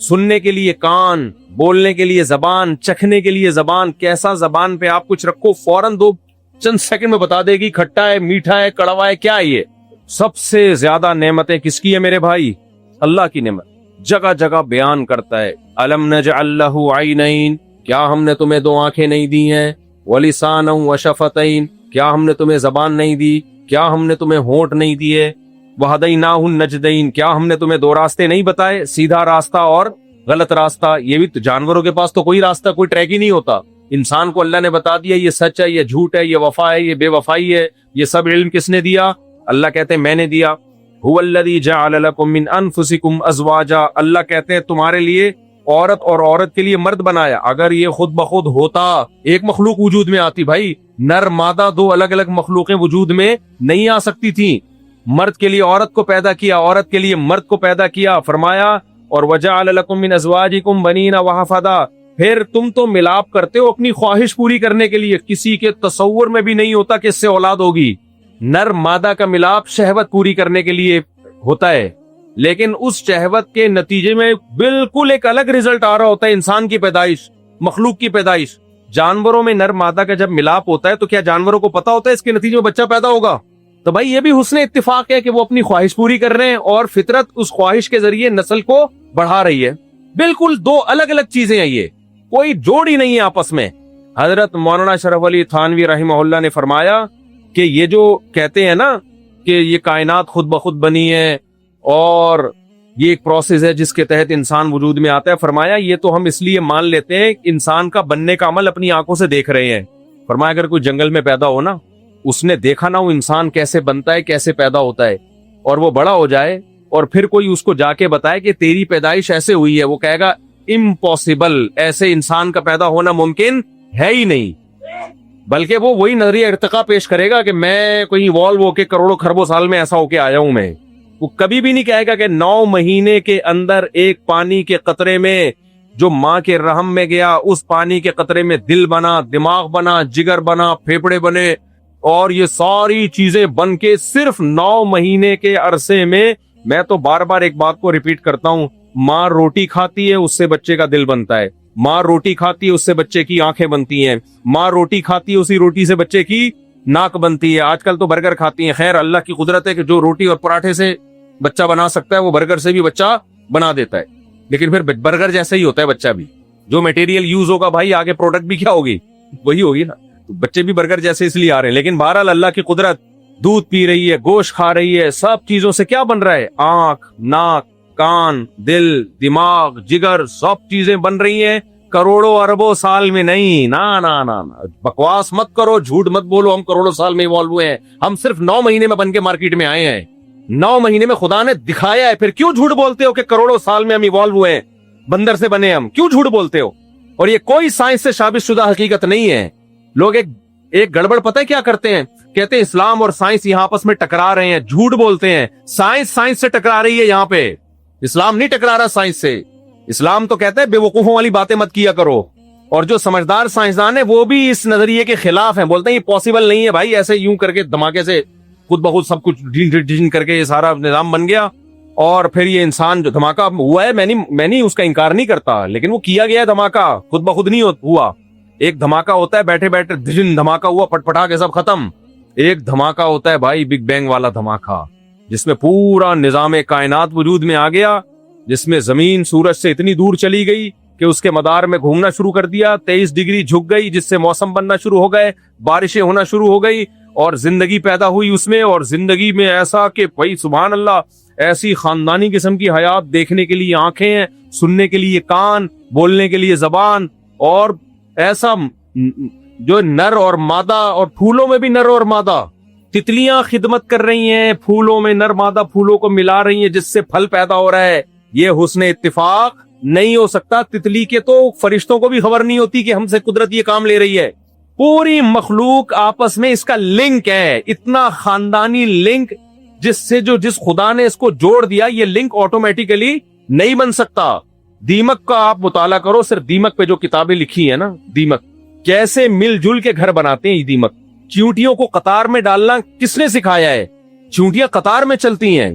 سننے کے لیے کان, بولنے کے لیے زبان, چکھنے کے لیے زبان. کیسا زبان پہ آپ کچھ رکھو فوراً چند سیکنڈ میں بتا دے گی کھٹا ہے, میٹھا ہے, کڑوا ہے, کیا ہے یہ. سب سے زیادہ نعمتیں کس کی ہے میرے بھائی؟ اللہ کی نعمت. جگہ جگہ بیان کرتا ہے الم نجعل لہ عینین, کیا ہم نے تمہیں دو آنکھیں نہیں دی ہیں؟ ولسانا وشفتین, کیا ہم نے تمہیں زبان نہیں دی؟ کیا ہم نے تمہیں ہونٹ نہیں دیے؟ وہدیناہ النجدین, کیا ہم نے تمہیں دو راستے نہیں بتائے, سیدھا راستہ اور غلط راستہ. یہ بھی تو جانوروں کے پاس تو کوئی راستہ, کوئی ٹریک ہی نہیں ہوتا. انسان کو اللہ نے بتا دیا یہ سچ ہے, یہ جھوٹ ہے, یہ وفا ہے, یہ بے وفائی ہے. یہ سب علم کس نے دیا؟ اللہ کہتے ہیں میں نے دیا. هو الذی جعل لکم من انفسکم ازواجا, اللہ کہتے ہیں تمہارے لیے عورت اور عورت کے لیے مرد بنایا. اگر یہ خود بخود ہوتا ایک مخلوق وجود میں آتی, بھائی نر مادہ دو الگ الگ مخلوقیں وجود میں نہیں آ سکتی تھیں. مرد کے لیے عورت کو پیدا کیا, عورت کے لیے مرد کو پیدا کیا. فرمایا اور وجعل لکم من ازواجکم بنین وحفدا, پھر تم تو ملاپ کرتے ہو اپنی خواہش پوری کرنے کے لیے. کسی کے تصور میں بھی نہیں ہوتا کہ اس سے اولاد ہوگی. نر مادہ کا ملاپ شہوت پوری کرنے کے لیے ہوتا ہے, لیکن اس شہوت کے نتیجے میں بالکل ایک الگ رزلٹ آ رہا ہوتا ہے. انسان کی پیدائش, مخلوق کی پیدائش. جانوروں میں نر مادہ کا جب ملاپ ہوتا ہے تو کیا جانوروں کو پتا ہوتا ہے اس کے نتیجے میں بچہ پیدا ہوگا؟ تو بھائی یہ بھی حسن اتفاق ہے کہ وہ اپنی خواہش پوری کر رہے ہیں اور فطرت اس خواہش کے ذریعے نسل کو بڑھا رہی ہے. بالکل دو الگ الگ چیزیں ہیں, یہ کوئی جوڑ ہی نہیں ہے آپس میں. حضرت مولانا شرف علی تھانوی رحمہ اللہ نے فرمایا کہ یہ جو کہتے ہیں نا کہ یہ کائنات خود بخود بنی ہے اور یہ ایک پروسیس ہے جس کے تحت انسان وجود میں آتا ہے, فرمایا یہ تو ہم اس لیے مان لیتے ہیں انسان کا بننے کا عمل اپنی آنکھوں سے دیکھ رہے ہیں. فرمایا اگر کوئی جنگل میں پیدا ہو نا, اس نے دیکھا نہ وہ انسان کیسے بنتا ہے, کیسے پیدا ہوتا ہے, اور وہ بڑا ہو جائے اور پھر کوئی اس کو جا کے بتائے کہ تیری پیدائش ایسے ہوئی ہے, وہ کہے گا امپاسبل, ایسے انسان کا پیدا ہونا ممکن ہے ہی نہیں. بلکہ وہ وہی نظریہ ارتقا پیش کرے گا کہ میں کوئی ایوالو ہو کے کروڑوں خربوں سال میں ایسا ہو کے آیا ہوں. میں وہ کبھی بھی نہیں کہے گا کہ 9 مہینے کے اندر ایک پانی کے قطرے میں جو ماں کے رحم میں گیا, اس پانی کے قطرے میں دل بنا, دماغ بنا, جگر بنا, پھیپڑے بنے, اور یہ ساری چیزیں بن کے صرف 9 مہینے کے عرصے میں. میں تو بار بار ایک بات کو ریپیٹ کرتا ہوں, ماں روٹی کھاتی ہے اس سے بچے کا دل بنتا ہے, ماں روٹی کھاتی ہے اس سے بچے کی آنکھیں بنتی ہیں, ماں روٹی کھاتی ہے اسی روٹی سے بچے کی ناک بنتی ہے. آج کل تو برگر کھاتی ہیں. خیر اللہ کی قدرت ہے کہ جو روٹی اور پراٹھے سے بچہ بنا سکتا ہے وہ برگر سے بھی بچہ بنا دیتا ہے, لیکن پھر برگر جیسا ہی ہوتا ہے بچہ بھی. جو میٹیریل یوز ہوگا بھائی آگے پروڈکٹ بھی کیا ہوگی, وہی ہوگی نا. بچے بھی برگر جیسے اس لیے آ رہے ہیں, لیکن بہرحال اللہ کی قدرت, دودھ پی رہی ہے, گوشت کھا رہی ہے, سب چیزوں سے کیا بن رہا ہے؟ آنکھ, ناک, کان, دل, دماغ, جگر, سب چیزیں بن رہی ہیں کروڑوں اربوں سال میں نہیں. نا بکواس مت کرو, جھوٹ مت بولو ہم کروڑوں سال میں ایوالو ہوئے ہیں. ہم صرف 9 مہینے میں بن کے مارکیٹ میں آئے ہیں. 9 مہینے میں خدا نے دکھایا ہے. پھر کیوں جھوٹ بولتے ہو کہ کروڑوں سال میں ہم ایوالو ہوئے ہیں, بندر سے بنے ہم؟ کیوں جھوٹ بولتے ہو؟ اور یہ کوئی سائنس سے ثابت شدہ حقیقت نہیں ہے. لوگ ایک گڑبڑ پتہ ہے کیا کرتے ہیں, کہتے ہیں اسلام اور سائنس یہاں آپس میں ٹکرا رہے ہیں. جھوٹ بولتے ہیں. سائنس سے ٹکرا رہی ہے یہاں پہ, اسلام نہیں ٹکرا رہا سائنس سے. اسلام تو کہتا ہے بے وقوفوں والی باتیں مت کیا کرو, اور جو سمجھدار سائنسدان ہیں وہ بھی اس نظریے کے خلاف ہیں. بولتے ہیں یہ پاسبل نہیں ہے بھائی, ایسے یوں کر کے دھماکے سے خود بخود سب کچھ ڈیزائن کر کے یہ سارا نظام بن گیا, اور پھر یہ انسان جو دھماکہ ہوا ہے, میں نہیں اس کا انکار نہیں کرتا, لیکن وہ کیا گیا ہے دھماکہ, خود بخود نہیں ہوا. ایک دھماکہ ہوتا ہے بیٹھے بیٹھے دھماکہ ہوا, پٹ پٹا کے سب ختم. ایک دھماکہ ہوتا ہے بھائی بگ بینگ والا دھماکہ, جس میں پورا نظام کائنات وجود میں آ گیا, جس میں زمین سورج سے اتنی دور چلی گئی کہ اس کے مدار میں گھومنا شروع کر دیا, 23 ڈگری جھک گئی, جس سے موسم بننا شروع ہو گئے, بارشیں ہونا شروع ہو گئی, اور زندگی پیدا ہوئی اس میں. اور زندگی میں ایسا کہ بھائی سبحان اللہ, ایسی خاندانی قسم کی حیات, دیکھنے کے لیے آنکھیں ہیں, سننے کے لیے کان, بولنے کے لیے زبان, اور ایسا جو نر اور مادہ, اور پھولوں میں بھی نر اور مادہ. تتلیاں خدمت کر رہی ہیں پھولوں میں, نر مادہ پھولوں کو ملا رہی ہیں جس سے پھل پیدا ہو رہا ہے. یہ حسن اتفاق نہیں ہو سکتا. تتلی کے تو فرشتوں کو بھی خبر نہیں ہوتی کہ ہم سے قدرت یہ کام لے رہی ہے. پوری مخلوق آپس میں اس کا لنک ہے, اتنا خاندانی لنک, جس سے جس خدا نے اس کو جوڑ دیا, یہ لنک آٹومیٹیکلی نہیں بن سکتا. دیمک کا آپ مطالعہ کرو, صرف دیمک پہ جو کتابیں لکھی ہیں نا, دیمک کیسے مل جل کے گھر بناتے ہیں. یہ دیمک, چیونٹیوں کو قطار میں ڈالنا کس نے سکھایا ہے؟ چیونٹیاں قطار میں چلتی ہیں,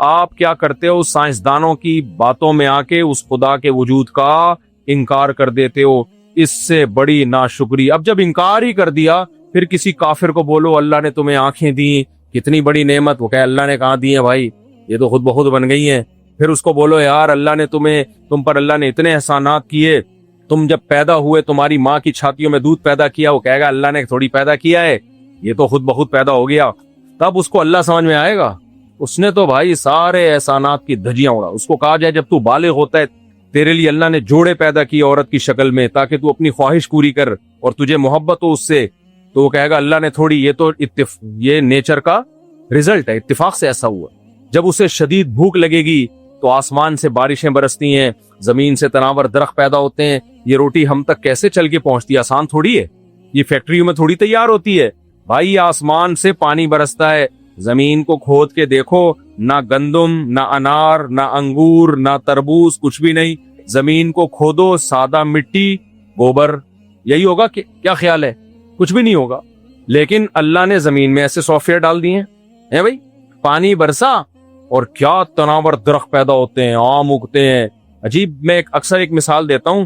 آپ کیا کرتے ہو؟ سائنسدانوں کی باتوں میں آ کے اس خدا کے وجود کا انکار کر دیتے ہو. اس سے بڑی ناشکری. اب جب انکار ہی کر دیا پھر کسی کافر کو بولو اللہ نے تمہیں آنکھیں دی، کتنی بڑی نعمت. وہ کہ اللہ نے کہاں دی ہیں بھائی، یہ تو خود بخود بن گئی ہیں. پھر اس کو بولو یار اللہ نے تم پر اللہ نے اتنے احسانات کیے، تم جب پیدا ہوئے تمہاری ماں کی چھاتیوں میں دودھ پیدا کیا. وہ کہے گا اللہ نے تھوڑی پیدا کیا ہے، یہ تو خود بخود پیدا ہو گیا. تب اس کو اللہ سمجھ میں آئے گا. اس نے تو بھائی سارے احسانات کی دھجیاں اڑا. اس کو کہا جائے جب تو بالغ ہوتا ہے تیرے لیے اللہ نے جوڑے پیدا کیے عورت کی شکل میں تاکہ تو اپنی خواہش پوری کر اور تجھے محبت ہو اس سے، تو وہ کہے گا اللہ نے تھوڑی، یہ تو یہ نیچر کا رزلٹ ہے، اتفاق سے ایسا ہوا. جب اسے شدید بھوک لگے گی تو آسمان سے بارشیں برستی ہیں، زمین سے تناور درخت پیدا ہوتے ہیں. یہ روٹی ہم تک کیسے چل کے پہنچتی ہے؟ آسان تھوڑی ہے، یہ فیکٹریوں میں تھوڑی تیار ہوتی ہے بھائی. آسمان سے پانی برستا ہے، زمین کو کھود کے دیکھو، نہ گندم، نہ انار، نہ انگور، نہ تربوز، کچھ بھی نہیں. زمین کو کھودو، سادہ مٹی، گوبر، یہی ہوگا. کیا خیال ہے؟ کچھ بھی نہیں ہوگا. لیکن اللہ نے زمین میں ایسے سافٹ ویئر ڈال دیے ہیں بھائی. پانی برسا اور کیا تناور درخت پیدا ہوتے ہیں، آم اگتے ہیں. عجیب. میں اکثر ایک مثال دیتا ہوں.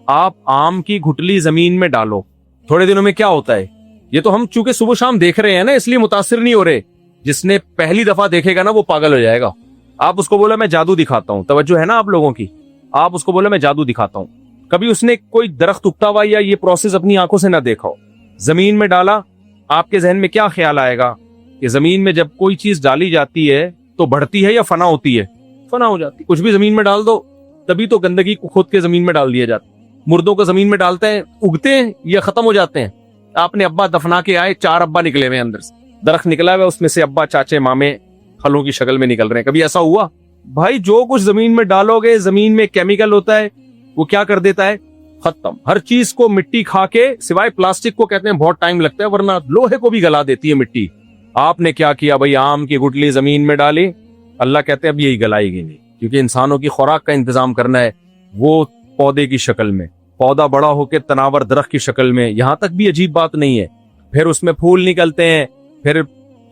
آپ آم کی گھٹلی زمین میں ڈالو، تھوڑے دنوں میں کیا ہوتا ہے؟ یہ تو ہم چونکہ صبح شام دیکھ رہے ہیں نا اس لیے متاثر نہیں ہو رہے. جس نے پہلی دفعہ دیکھے گا نا وہ پاگل ہو جائے گا. آپ اس کو بولا میں جادو دکھاتا ہوں، توجہ ہے نا آپ لوگوں کی. آپ اس کو بولا میں جادو دکھاتا ہوں، کبھی اس نے کوئی درخت اگتا ہوا یا یہ پروسیس اپنی آنکھوں سے نہ دیکھا ہو. زمین میں ڈالا، آپ کے ذہن میں کیا خیال آئے گا کہ زمین میں جب کوئی چیز ڈالی جاتی ہے تو بڑھتی ہے یا فنا ہوتی ہے؟ فنا ہو جاتی. کچھ بھی زمین میں ڈال دو تبھی تو گندگی کو کھود کے زمین میں ڈال دیا جاتا. مردوں کو زمین میں ڈالتے ہیں، اگتے ہیں یا ختم ہو جاتے ہیں؟ آپ نے ابا دفنا کے آئے، 4 ابا نکلے ہوئے اندر سے، درخت نکلا ہوا اس میں سے ابا چاچے مامے پھلوں کی شکل میں نکل رہے ہیں. کبھی ایسا ہوا؟ بھائی جو کچھ زمین میں ڈالو گے، زمین میں کیمیکل ہوتا ہے، وہ کیا کر دیتا ہے؟ ختم. ہر چیز کو مٹی کھا کے، سوائے پلاسٹک کو کہتے ہیں بہت ٹائم لگتا ہے، ورنہ لوہے کو بھی گلا دیتی ہے مٹی. آپ نے کیا کیا بھائی؟ آم کی گٹلی زمین میں ڈالی. اللہ کہتے ہیں اب یہی گلائے گی نہیں، کیونکہ انسانوں کی خوراک کا انتظام کرنا ہے. وہ پودے کی شکل میں، پودا بڑا ہو کے تناور درخت کی شکل میں. یہاں تک بھی عجیب بات نہیں ہے. پھر اس میں پھول نکلتے ہیں، پھر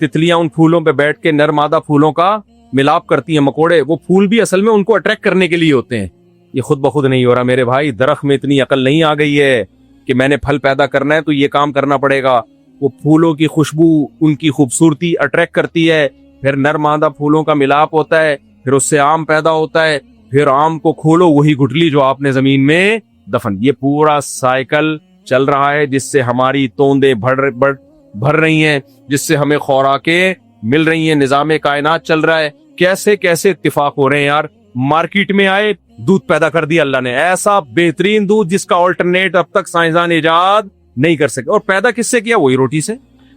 تتلیاں ان پھولوں پہ بیٹھ کے نر مادہ پھولوں کا ملاپ کرتی ہیں، مکوڑے. وہ پھول بھی اصل میں ان کو اٹریکٹ کرنے کے لیے ہوتے ہیں. یہ خود بخود نہیں ہو رہا میرے بھائی. درخت میں اتنی عقل نہیں آ گئی ہے کہ میں نے پھل پیدا کرنا ہے تو یہ کام کرنا پڑے گا. وہ پھولوں کی خوشبو، ان کی خوبصورتی اٹریکٹ کرتی ہے، پھر نر مادہ پھولوں کا ملاپ ہوتا ہے، پھر اس سے آم پیدا ہوتا ہے، پھر آم کو کھولو وہی گٹلی جو آپ نے زمین میں دفن. یہ پورا سائیکل چل رہا ہے جس سے ہماری توندیں بھر رہی ہیں، جس سے ہمیں خوراکیں مل رہی ہیں، نظام کائنات چل رہا ہے. کیسے کیسے اتفاق ہو رہے ہیں یار. مارکیٹ میں آئے، دودھ پیدا کر دیا اللہ نے، ایسا بہترین دودھ جس کا آلٹرنیٹ اب تک سائنسدان ایجاد نہیں کر سکے. اور پیدا کس سے کیا؟ وہی روٹی سے.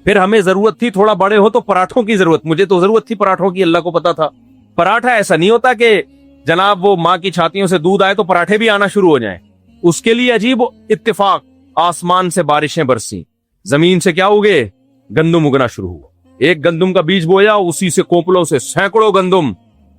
پھر ہمیں ضرورت تھی تھوڑا بڑے ہو تو پراٹھوں کی ضرورت. مجھے تو ضرورت تھی پراٹھوں کی، اللہ کو پتا تھا. پراٹھا ایسا نہیں ہوتا کہ جناب وہ ماں کی چھاتیوں سے دودھ آئے تو پراٹھے بھی آنا شروع ہو جائیں. اس کے لیے عجیب اتفاق. آسمان سے بارشیں برسی، زمین سے کیا اگے؟ گندم اگنا شروع ہوا. ایک گندم کا بیج بویا، اسی سے کوپلوں سے سینکڑوں گندم.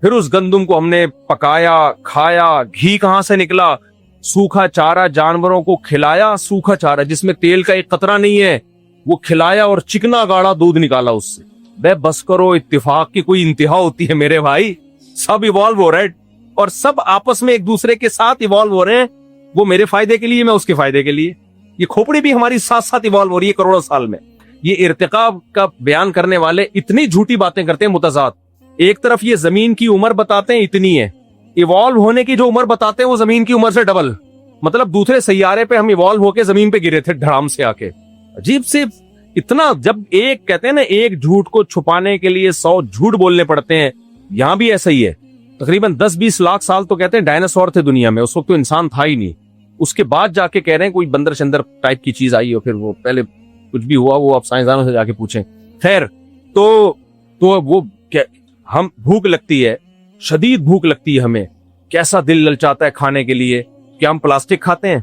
پھر اس گندم کو ہم نے پکایا، کھایا. گھی کہاں سے نکلا؟ سوکھا چارہ جانوروں کو کھلایا. سوکھا چارہ جس میں تیل کا ایک قطرہ نہیں ہے وہ کھلایا اور چکنا گاڑا دودھ نکالا اس سے. بے بس کرو، اتفاق کی کوئی انتہا ہوتی ہے میرے بھائی. سب ایوالو ہو رہے ہیں اور سب آپس میں ایک دوسرے کے ساتھ ایوالو ہو رہے ہیں. وہ میرے فائدے کے لیے، میں اس کے فائدے کے لیے. یہ کھوپڑی بھی ہماری ساتھ ساتھ ایوالو ہو رہی ہے کروڑوں سال میں. یہ ارتقاء کا بیان کرنے والے اتنی جھوٹی باتیں کرتے ہیں متضاد. ایک طرف یہ زمین کی عمر بتاتے ہیں اتنی ہے، ایوالو ہونے کی جو عمر بتاتے ہیں وہ زمین کی عمر سے ڈبل. مطلب دوسرے سیارے پہ ہم ایوالو ہو کے زمین پہ گرے تھے دھڑام سے آ کے. عجیب سے اتنا. جب ایک کہتے ہیں نا ایک جھوٹ کو چھپانے کے لیے 100 جھوٹ بولنے پڑتے ہیں، یہاں بھی ایسا ہی ہے. تقریباً 10-20 لاکھ سال تو کہتے ہیں ڈائناسور تھے دنیا میں، اس وقت تو انسان تھا ہی نہیں. اس کے بعد جا کے کہہ رہے ہیں کوئی بندر شندر ٹائپ کی چیز آئی ہو. پھر وہ پہلے کچھ بھی ہوا وہ آپ سائنسدانوں سے جا کے پوچھیں. خیر تو وہ ہم بھوک لگتی ہے، شدید بھوک لگتی ہے ہمیں. کیسا دل للچاتا ہے کھانے کے لیے. کیا ہم پلاسٹک کھاتے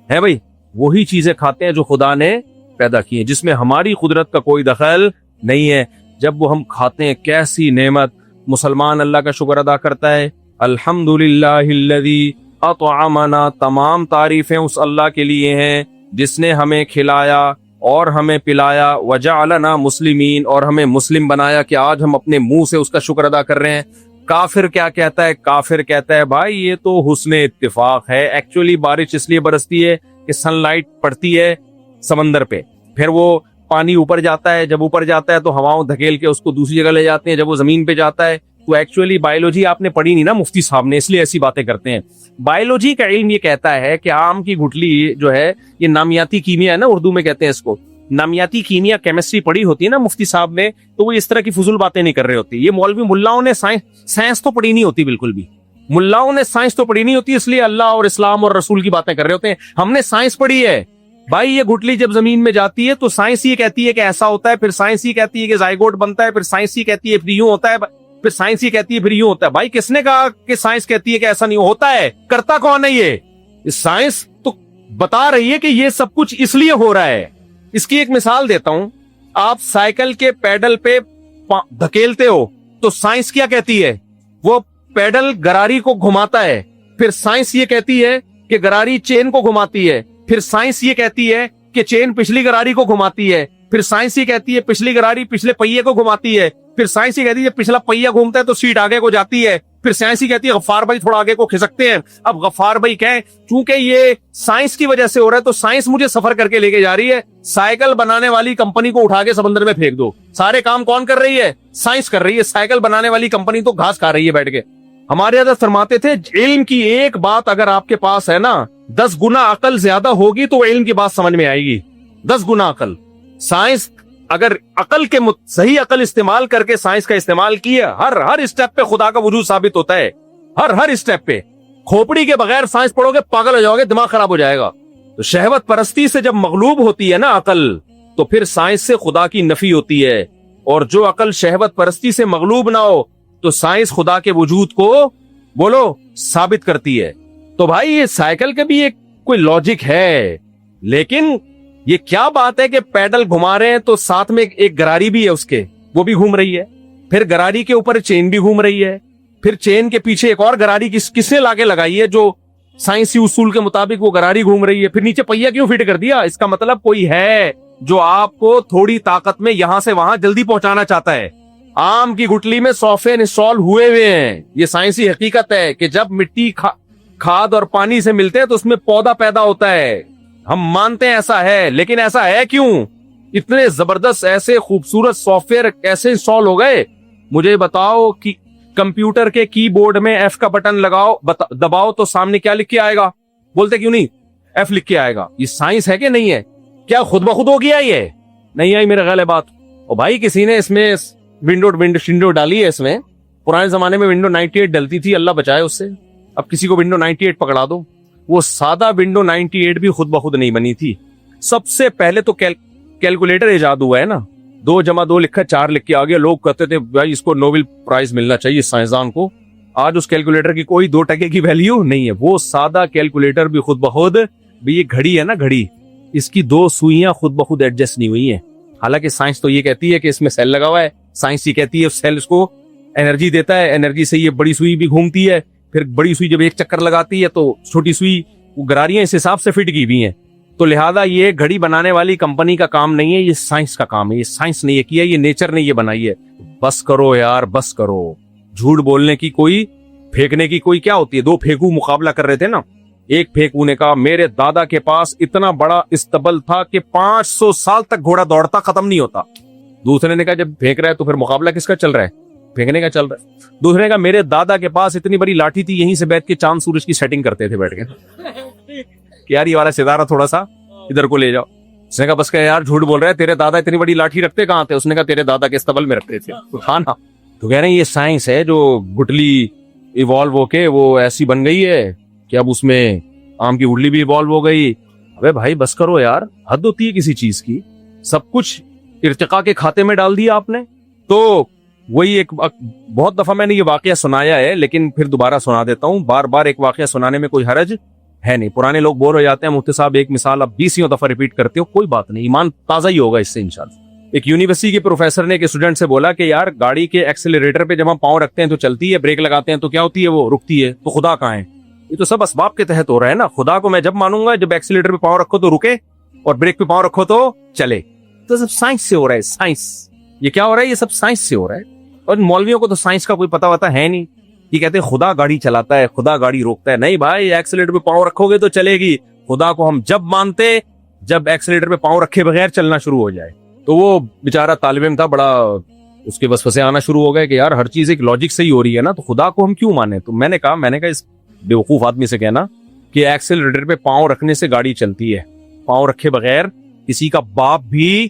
ہیں بھائی؟ وہی چیزیں کھاتے ہیں جو خدا نے پیدا کی ہیں، جس میں ہماری قدرت کا کوئی دخل نہیں ہے. جب وہ ہم کھاتے ہیں کیسی نعمت. مسلمان اللہ کا شکر ادا کرتا ہے. الحمدللہ الذی اطعمنا. تمام تعریفیں اس اللہ کے لیے ہیں جس نے ہمیں کھلایا اور ہمیں پلایا. وجعلنا مسلمین. اور ہمیں مسلم بنایا کہ آج ہم اپنے منہ سے اس کا شکر ادا کر رہے ہیں. کافر کیا کہتا ہے؟ کافر کہتا ہے بھائی یہ تو حسن اتفاق ہے، ایکچولی بارش اس لیے برستی ہے کہ سن لائٹ پڑتی ہے سمندر پہ، پھر وہ پانی اوپر جاتا ہے، جب اوپر جاتا ہے تو ہواؤں دھکیل کے اس کو دوسری جگہ لے جاتے ہیں، جب وہ زمین پہ جاتا ہے تو ایکچولی بایولوجی آپ نے پڑھی نہیں نا مفتی صاحب نے، اس لیے ایسی باتیں کرتے ہیں۔ بایولوجی کا علم یہ کہتا ہے کہ آم کی گٹھلی جو ہے یہ نامیاتی کیمیا ہے نا، اردو میں کہتے ہیں اس کو نامیاتی کیمیا، کیمسٹری پڑھی ہوتی ہے نا مفتی صاحب نے، تو وہ اس طرح کی فضول باتیں نہیں کر رہے ہوتی۔ یہ مولوی ملاؤں نے سائنس تو پڑھی نہیں ہوتی، بالکل بھی ملاؤں نے سائنس تو پڑھی نہیں ہوتی، اس لیے اللہ اور اسلام اور رسول کی باتیں کر رہے ہوتے ہیں۔ ہم نے سائنس پڑھی ہے بھائی، یہ گٹھلی جب زمین میں جاتی ہے تو سائنس یہ کہتی ہے کہ ایسا ہوتا ہے، پھر سائنس یہ کہتی ہے کہ زائگوٹ بنتا ہے، پھر سائنس یہ کہتی ہے پھر یوں ہوتا ہے، پھر سائنس یہ کہتی ہے پھر یوں ہوتا ہے۔ بھائی کس نے کہا کہ سائنس کہتی ہے کہ ایسا نہیں ہوتا ہے؟ کرتا کون ہے یہ سائنس تو بتا رہی ہے کہ یہ سب کچھ اس لیے ہو رہا ہے۔ اس کی ایک مثال دیتا ہوں، آپ سائیکل کے پیڈل پہ دھکیلتے ہو تو سائنس کیا کہتی ہے؟ وہ پیڈل گراری کو گھماتا ہے، پھر سائنس یہ کہتی ہے کہ گراری چین کو گھماتی ہے، پھر سائنس یہ کہتی ہے کہ چین پچھلی گراری کو گھماتی ہے، پھر سائنس یہ کہتی ہے پچھلی گراری پچھلے پہیے کو گھماتی ہے، پھر سائنس یہ کہتی ہے پچھلا پہیہ گھومتا ہے تو سیٹ آگے کو جاتی ہے، پھر سائنس یہ کہتی ہے غفار بھائی تھوڑا آگے کو کھسکتے ہیں۔ اب غفار بھائی کہیں چونکہ یہ سائنس کی وجہ سے ہو رہا ہے تو سائنس مجھے سفر کر کے لے کے جا رہی ہے، سائیکل بنانے والی کمپنی کو اٹھا کے سمندر میں پھینک دو۔ سارے کام کون کر رہی ہے؟ سائنس کر رہی ہے، سائیکل بنانے والی کمپنی تو گھاس کھا رہی ہے بیٹھ کے۔ ہمارے حضرت فرماتے تھے علم کی ایک بات اگر آپ کے پاس ہے نا، 10 گنا عقل زیادہ ہوگی تو علم کی بات سمجھ میں آئے گی، 10 گنا عقل۔ سائنس اگر عقل کے صحیح عقل استعمال کر کے سائنس کا استعمال کیا، ہر اسٹیپ پہ خدا کا وجود ثابت ہوتا ہے، ہر اسٹیپ پہ۔ کھوپڑی کے بغیر سائنس پڑھو گے پاگل ہو جاؤ گے، دماغ خراب ہو جائے گا۔ تو شہوت پرستی سے جب مغلوب ہوتی ہے نا عقل، تو پھر سائنس سے خدا کی نفی ہوتی ہے، اور جو عقل شہوت پرستی سے مغلوب نہ ہو تو سائنس خدا کے وجود کو بولو ثابت کرتی ہے۔ تو بھائی یہ سائیکل کا بھی ایک کوئی لاجک ہے، لیکن یہ کیا بات ہے کہ پیڈل گھما رہے ہیں تو ساتھ میں ایک گراری بھی ہے اس کے، وہ بھی گھوم رہی ہے، پھر گراری کے اوپر چین بھی گھوم رہی ہے، پھر چین کے پیچھے ایک اور گراری کس نے لاگے لگائی ہے جو سائنسی اصول کے مطابق وہ گراری گھوم رہی ہے، پھر نیچے پہیا کیوں فٹ کر دیا؟ اس کا مطلب کوئی ہے جو آپ کو تھوڑی طاقت میں یہاں سے وہاں جلدی پہنچانا چاہتا ہے۔ آم کی گٹلی میں سافٹ انسٹال ہوئے ہیں، یہ سائنسی حقیقت ہے کہ جب مٹی کھاد اور پانی سے ملتے ہیں تو اس میں پودا پیدا ہوتا ہے۔ ہم مانتے ہیں ایسا ہے، لیکن ایسا ہے کیوں؟ اتنے زبردست ایسے خوبصورت سافٹ ویئر کیسے انسٹال ہو گئے؟ مجھے بتاؤ کہ کمپیوٹر کے کی بورڈ میں ایف کا بٹن لگاؤ دباؤ تو سامنے کیا لکھ کے آئے گا؟ بولتے کیوں نہیں؟ ایف لکھ کے آئے گا۔ یہ سائنس ہے کہ نہیں ہے؟ کیا خود بخود ہو گیا؟ یہ نہیں آئی میرے خیال ہے بات۔ اور بھائی کسی نے اس میں ونڈو ڈالی ہے، اس میں پرانے زمانے میں ونڈو 98 ڈلتی تھی، اللہ بچائے اس سے۔ اب کسی کو ونڈو 98 پکڑا دو، وہ سادہ ونڈو 98 بھی خود بخود نہیں بنی تھی۔ سب سے پہلے تو کیلکولیٹر ایجاد ہوا ہے نا، 2 + 2 لکھا 4 لکھ کے آگے، لوگ کہتے تھے بھائی اس کو نوبل پرائز ملنا چاہیے سائنسدان کو۔ آج اس کیلکولیٹر کی کوئی 2 ٹکے کی ویلیو نہیں ہے، وہ سادہ کیلکولیٹر بھی خود بخود بھی، یہ گھڑی ہے نا گھڑی، اس کی 2 سوئیاں خود بخود ایڈجسٹ نہیں ہوئی ہیں۔ حالانکہ سائنس تو یہ کہتی ہے کہ اس میں سیل لگا ہوا ہے، سائنس یہ کہتی ہے سیل اس کو انرجی دیتا ہے، انرجی سے یہ بڑی سوئی بھی گھومتی ہے، پھر بڑی سوئی جب ایک چکر لگاتی ہے تو چھوٹی سوئی گراریاں اس حساب سے فٹ کی ہوئی ہیں۔ تو لہذا یہ گھڑی بنانے والی کمپنی کا کام نہیں ہے، یہ سائنس کا کام ہے، یہ سائنس نے یہ کیا، یہ نیچر نے یہ بنائی ہے۔ بس کرو یار، بس کرو، جھوٹ بولنے کی کوئی، پھینکنے کی کوئی کیا ہوتی ہے؟ 2 پھینکو مقابلہ کر رہے تھے نا، ایک پھینکو نے کہا میرے دادا کے پاس اتنا بڑا استبل تھا کہ 500 سال تک گھوڑا دوڑتا ختم نہیں ہوتا۔ دوسرے نے کہا جب پھینک رہا ہے تو پھر مقابلہ کس کا چل رہا ہے؟ پھینکنے کا چل رہا ہے۔ دوسرے نے کہا میرے دادا کے پاس اتنی بڑی لاٹھی تھی، یہیں سے بیٹھ کے چاند سورج کی سیٹنگ کرتے تھے بیٹھ کے، کہ یار یہ والا ستارہ تھوڑا سا ادھر کو لے جاؤ۔ اس نے کہا بس کہ یار جھوٹ بول رہا ہے، تیرے دادا اتنی بڑی لاٹھی رکھتے کہاں تھے؟ اس نے کہا تیرے دادا کے استبل میں رکھتے تھے۔ ہاں نا، تو کہہ رہے ہیں یہ سائنس ہے جو گٹلی ایوالو ہو کے وہ ایسی بن گئی ہے کہ اب اس میں آم کی گٹلی بھی ایوالو ہو گئی۔ ابے بھائی بس کرو یار، حد ہوتی ہے کسی چیز کی، سب کچھ ارتقاء کے کھاتے میں ڈال دیا آپ نے۔ تو وہی ایک بہت دفعہ میں نے یہ واقعہ سنایا ہے، لیکن پھر دوبارہ سنا دیتا ہوں، بار بار ایک واقعہ سنانے میں کوئی حرج ہے نہیں۔ پرانے لوگ بور ہو جاتے ہیں، مفتی صاحب ایک مثال اب 20 دفعہ ریپیٹ کرتے ہو، کوئی بات نہیں، ایمان تازہ ہی ہوگا اس سے انشاءاللہ۔ ایک یونیورسٹی کے پروفیسر نے ایک اسٹوڈنٹ سے بولا کہ یار گاڑی کے ایکسیلریٹر پہ جب ہم پاؤں رکھتے ہیں تو چلتی ہے، بریک لگاتے ہیں تو کیا ہوتی ہے؟ وہ رکتی ہے۔ تو خدا کہاں ہے؟ یہ تو سب اسباب کے تحت ہو رہا ہے نا۔ خدا کو میں جب مانوں گا جب ایکسیلریٹر پہ پاؤں رکھو تو رکے اور بریک پہ پاؤں رکھو تو چلے۔ تو سب سائنس سے ہو رہا ہے، سائنس۔ یہ کیا ہو رہا ہے؟ یہ سب سائنس سے ہو رہا ہے۔ اور مولویوں کو تو سائنس کا کوئی پتہ وتا ہے نہیں. یہ کہتے ہیں خدا گاڑی چلاتا ہے, خدا گاڑی روکتا ہے. نہیں بھائی, ایکسیلیٹر پہ پاؤں رکھو گے تو چلے گی. خدا کو ہم جب مانتے جب ایکسیلیٹر پہ پاؤں رکھے بغیر چلنا شروع ہو جائے. تو وہ بیچارہ طالب علم تھا, بڑا اس کے وسوسے آنا شروع ہو گئے کہ یار ہر چیز ایک لاجک سے ہی ہو رہی ہے نا, تو خدا کو ہم کیوں مانیں. تو میں نے کہا اس بیوقوف آدمی سے کہنا کہ ایکسیلیٹر پہ پاؤں رکھنے سے گاڑی چلتی ہے, پاؤں رکھے بغیر کسی کا باپ بھی